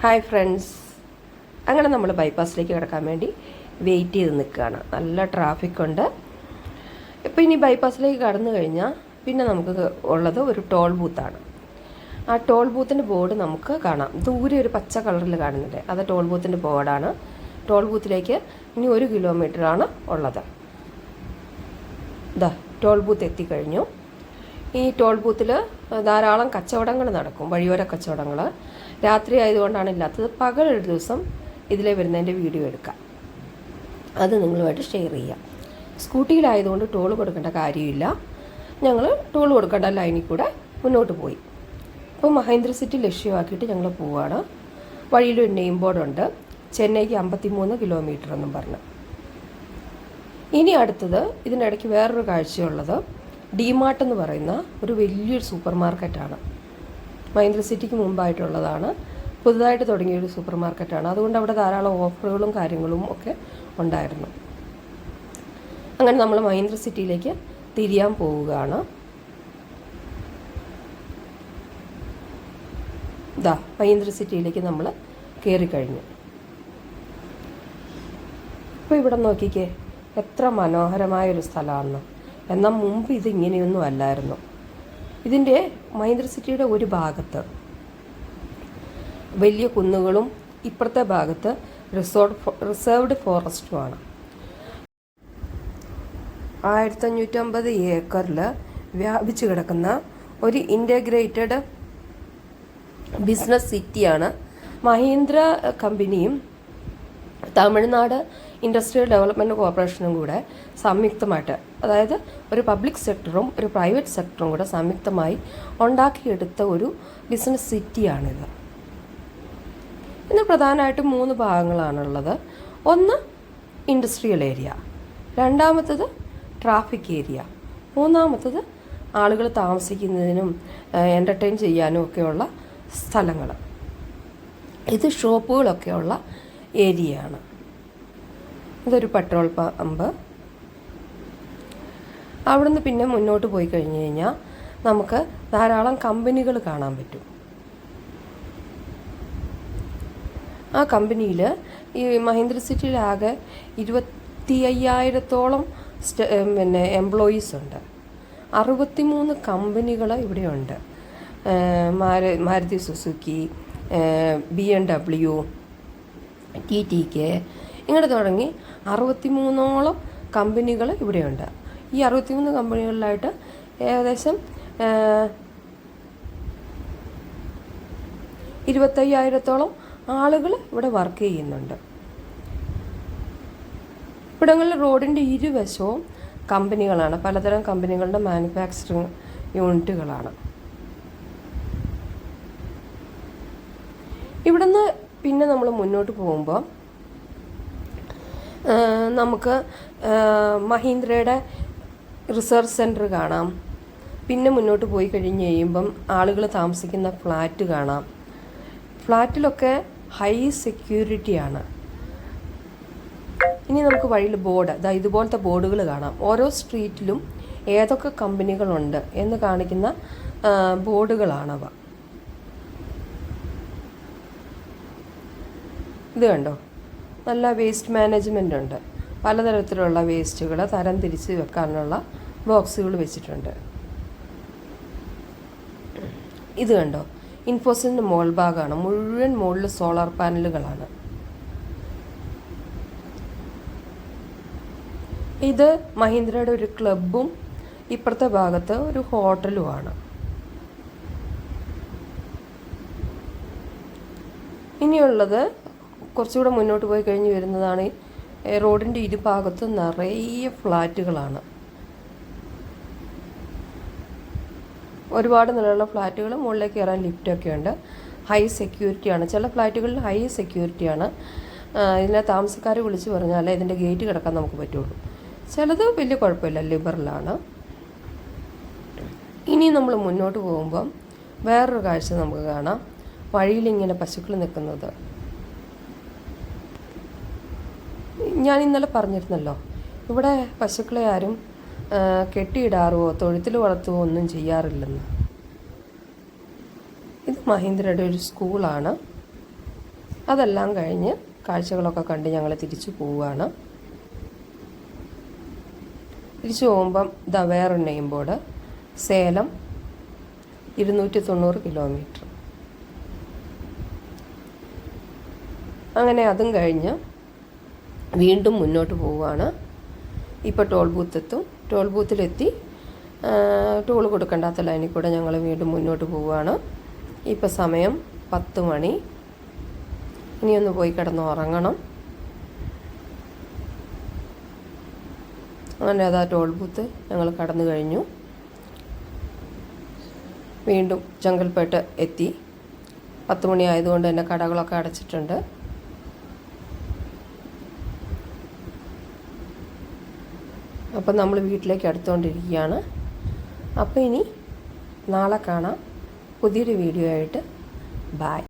Hi friends, അങ്ങനെ നമ്മൾ ബൈപ്പാസിലേക്ക് കിടക്കാൻ വേണ്ടി വെയിറ്റ് ചെയ്ത് നിൽക്കുകയാണ്. നല്ല ട്രാഫിക് ഉണ്ട്. ഇപ്പോൾ ഇനി ബൈപ്പാസിലേക്ക് കടന്നു കഴിഞ്ഞാൽ പിന്നെ നമുക്ക് ഉള്ളത് ഒരു ടോൾ ബൂത്താണ്. ആ ടോൾ ബൂത്തിൻ്റെ ബോർഡ് നമുക്ക് കാണാം. ദൂരെ ഒരു പച്ച കളറിൽ കാണുന്നില്ലേ, അത് ടോൾ ബൂത്തിൻ്റെ ബോർഡാണ്. ടോൾ ബൂത്തിലേക്ക് ഇനി 1 കിലോമീറ്ററാണ് ഉള്ളത്. ഇതാ ടോൾ ബൂത്ത് എത്തിക്കഴിഞ്ഞു. ഈ ടോൾ ബൂത്തിൽ ധാരാളം കച്ചവടങ്ങൾ നടക്കും, വഴിയോര കച്ചവടങ്ങൾ. രാത്രി ആയതുകൊണ്ടാണ് ഇല്ലാത്തത്. പകലൊരു ദിവസം ഇതിലെ വരുന്നതിൻ്റെ വീഡിയോ എടുക്കാം, അത് നിങ്ങളുമായിട്ട് ഷെയർ ചെയ്യാം. സ്കൂട്ടിയിലായതുകൊണ്ട് ടോൾ കൊടുക്കേണ്ട കാര്യമില്ല. ഞങ്ങൾ ടോൾ കൊടുക്കേണ്ട ലൈനിൽ കൂടെ മുന്നോട്ട് പോയി. ഇപ്പോൾ മഹേന്ദ്ര സിറ്റി ലക്ഷ്യമാക്കിയിട്ട് ഞങ്ങൾ പോവുകയാണ്. വഴിയിലൊരു നെയിം ബോർഡുണ്ട്, ചെന്നൈക്ക് 53 കിലോമീറ്റർ എന്നും പറഞ്ഞ്. ഇനി അടുത്തത് ഇതിനിടയ്ക്ക് വേറൊരു കാഴ്ചയുള്ളത് ഡിമാർട്ട് എന്ന് പറയുന്ന ഒരു വലിയൊരു സൂപ്പർ മാർക്കറ്റാണ്. മഹേന്ദ്ര സിറ്റിക്ക് മുമ്പായിട്ടുള്ളതാണ്. പുതുതായിട്ട് തുടങ്ങിയൊരു സൂപ്പർ മാർക്കറ്റാണ്. അതുകൊണ്ട് അവിടെ ധാരാളം ഓഫറുകളും കാര്യങ്ങളും ഒക്കെ ഉണ്ടായിരുന്നു. അങ്ങനെ നമ്മൾ മഹേന്ദ്ര സിറ്റിയിലേക്ക് തിരിയാൻ പോവുകയാണ്. ഇതാ മഹേന്ദ്ര സിറ്റിയിലേക്ക് നമ്മൾ കയറിക്കഴിഞ്ഞു. ഇപ്പോൾ ഇവിടെ നോക്കിക്കേ, എത്ര മനോഹരമായൊരു സ്ഥലമാണ്. എന്നാൽ മുമ്പ് ഇതിങ്ങനെയൊന്നും അല്ലായിരുന്നു. ഇതിൻ്റെ മഹേന്ദ്ര സിറ്റിയുടെ ഒരു ഭാഗത്ത് വലിയ കുന്നുകളും ഇപ്പുറത്തെ ഭാഗത്ത് റിസർവ്ഡ് ഫോറസ്റ്റുമാണ്. 1550 ഏക്കറിൽ വ്യാപിച്ചു കിടക്കുന്ന ഒരു ഇൻ്റഗ്രേറ്റഡ് ബിസിനസ് സിറ്റിയാണ്. മഹീന്ദ്ര കമ്പനിയും തമിഴ്നാട് ഇൻഡസ്ട്രിയൽ ഡെവലപ്മെൻറ്റ് കോർപ്പറേഷനും കൂടെ സംയുക്തമായിട്ട്, അതായത് ഒരു പബ്ലിക് സെക്ടറും ഒരു പ്രൈവറ്റ് സെക്ടറും കൂടെ സംയുക്തമായി ഉണ്ടാക്കിയെടുത്ത ഒരു ബിസിനസ് സിറ്റിയാണിത്. ഇന്ന് പ്രധാനമായിട്ടും 3 ഭാഗങ്ങളാണുള്ളത്. ഒന്ന് ഇൻഡസ്ട്രിയൽ ഏരിയ, രണ്ടാമത്തത് ട്രാഫിക് ഏരിയ, മൂന്നാമത്തത് ആളുകൾ താമസിക്കുന്നതിനും എൻ്റർടൈൻ ചെയ്യാനും ഒക്കെയുള്ള സ്ഥലങ്ങൾ. ഇത് ഷോപ്പുകളൊക്കെയുള്ള ഏരിയയാണ്. ഇതൊരു പെട്രോൾ പമ്പ്. അവിടുന്ന് പിന്നെ മുന്നോട്ട് പോയി കഴിഞ്ഞ് കഴിഞ്ഞാൽ നമുക്ക് ധാരാളം കമ്പനികൾ കാണാൻ പറ്റും. ആ കമ്പനിയിൽ ഈ മഹേന്ദ്ര സിറ്റിയിലാകെ 25,000-ഓളം എംപ്ലോയീസ് ഉണ്ട്. 63 കമ്പനികൾ ഇവിടെയുണ്ട്. മാരുതി സുസുക്കി, BMW, TTK ഇങ്ങനെ തുടങ്ങി 63ഓളം കമ്പനികൾ ഇവിടെയുണ്ട്. ഈ 63 കമ്പനികളിലായിട്ട് ഏകദേശം 25,000-ഓളം ആളുകൾ ഇവിടെ വർക്ക് ചെയ്യുന്നുണ്ട്. ഇവിടങ്ങളിൽ റോഡിൻ്റെ ഇരുവശവും കമ്പനികളാണ്. പലതരം കമ്പനികളുടെ മാനുഫാക്ചറിങ് യൂണിറ്റുകളാണ്. ഇവിടുന്ന് പിന്നെ നമ്മൾ മുന്നോട്ട് പോകുമ്പോൾ നമുക്ക് മഹീന്ദ്രയുടെ റിസർച്ച് സെൻറ്റർ കാണാം. പിന്നെ മുന്നോട്ട് പോയി കഴിഞ്ഞ് കഴിയുമ്പം ആളുകൾ താമസിക്കുന്ന ഫ്ലാറ്റ് കാണാം. ഫ്ലാറ്റിലൊക്കെ ഹൈ സെക്യൂരിറ്റിയാണ്. ഇനി നമുക്ക് വഴിയിൽ ബോർഡ്, ഇതുപോലത്തെ ബോർഡുകൾ കാണാം. ഓരോ സ്ട്രീറ്റിലും ഏതൊക്കെ കമ്പനികളുണ്ട് എന്ന് കാണിക്കുന്ന ബോർഡുകളാണവ. ഇത് കണ്ടോ, നല്ല വേസ്റ്റ് മാനേജ്മെൻ്റ് ഉണ്ട്. പലതരത്തിലുള്ള വേസ്റ്റുകൾ തരം തിരിച്ച് വെക്കാനുള്ള ബോക്സുകൾ വെച്ചിട്ടുണ്ട്. ഇത് കണ്ടോ, ഇൻഫോസിൻ്റെ മോൾ ഭാഗമാണ്. മുഴുവൻ മുകളിൽ സോളാർ പാനലുകളാണ്. ഇത് മഹീന്ദ്രയുടെ ഒരു ക്ലബ്ബും ഇപ്പുറത്തെ ഭാഗത്ത് ഒരു ഹോട്ടലുമാണ്. ഇനിയുള്ളത് കുറച്ചുകൂടെ മുന്നോട്ട് പോയി കഴിഞ്ഞ് വരുന്നതാണ്. റോഡിൻ്റെ ഇരുഭാഗത്ത് നിറയെ ഫ്ലാറ്റുകളാണ്. ഒരുപാട് നിലയുള്ള ഫ്ലാറ്റുകൾ, മുകളിലേക്ക് കയറാൻ ലിഫ്റ്റൊക്കെ ഉണ്ട്. ഹൈ സെക്യൂരിറ്റിയാണ്. ചില ഫ്ലാറ്റുകളിൽ ഹൈ സെക്യൂരിറ്റിയാണ്. ഇതിലെ താമസക്കാർ വിളിച്ച് പറഞ്ഞാലേ ഇതിൻ്റെ ഗേറ്റ് കിടക്കാൻ നമുക്ക് പറ്റുള്ളൂ. ചിലത് വലിയ കുഴപ്പമില്ല, ലിബറലാണ്. ഇനി നമ്മൾ മുന്നോട്ട് പോകുമ്പം വേറൊരു കാഴ്ച നമുക്ക് കാണാം. വഴിയിലിങ്ങനെ പശുക്കൾ നിൽക്കുന്നത്. ഞാൻ ഇന്നലെ പറഞ്ഞിരുന്നല്ലോ, ഇവിടെ പശുക്കളെ ആരും കെട്ടിയിടാറുവോ തൊഴുത്തിൽ വളർത്തുകയോ ഒന്നും ചെയ്യാറില്ലെന്ന്. ഇത് മഹീന്ദ്രയുടെ ഒരു സ്കൂളാണ്. അതെല്ലാം കഴിഞ്ഞ് കാഴ്ചകളൊക്കെ കണ്ട് ഞങ്ങൾ തിരിച്ചു പോവുകയാണ്. തിരിച്ചു പോകുമ്പം ഇതാ വേറൊരു നെയിം ബോർഡ്, സേലം 290 കിലോമീറ്റർ. അങ്ങനെ അതും കഴിഞ്ഞ് വീണ്ടും മുന്നോട്ട് പോവുകയാണ്. ഇപ്പോൾ ടോൾ ബൂത്ത് എത്തും. ടോൾ ബൂത്തിലെത്തി ടോൾ കൊടുക്കേണ്ടാത്ത ലൈനിൽ കൂടെ ഞങ്ങൾ വീണ്ടും മുന്നോട്ട് പോവുകയാണ്. ഇപ്പോൾ സമയം 10 മണി. ഇനിയൊന്ന് പോയി കിടന്ന് ഉറങ്ങണം. അങ്ങനെ അതാ ടോൾ ബൂത്ത് ഞങ്ങൾ കടന്നു കഴിഞ്ഞു. വീണ്ടും ചെങ്കൽപ്പേട്ട് എത്തി. 10 മണി ആയതുകൊണ്ട് തന്നെ കടകളൊക്കെ അടച്ചിട്ടുണ്ട്. അപ്പം നമ്മൾ വീട്ടിലേക്ക് അടുത്തുകൊണ്ടിരിക്കുകയാണ്. അപ്പോൾ ഇനി നാളെ കാണാം പുതിയൊരു വീഡിയോ ആയിട്ട്. ബായ്.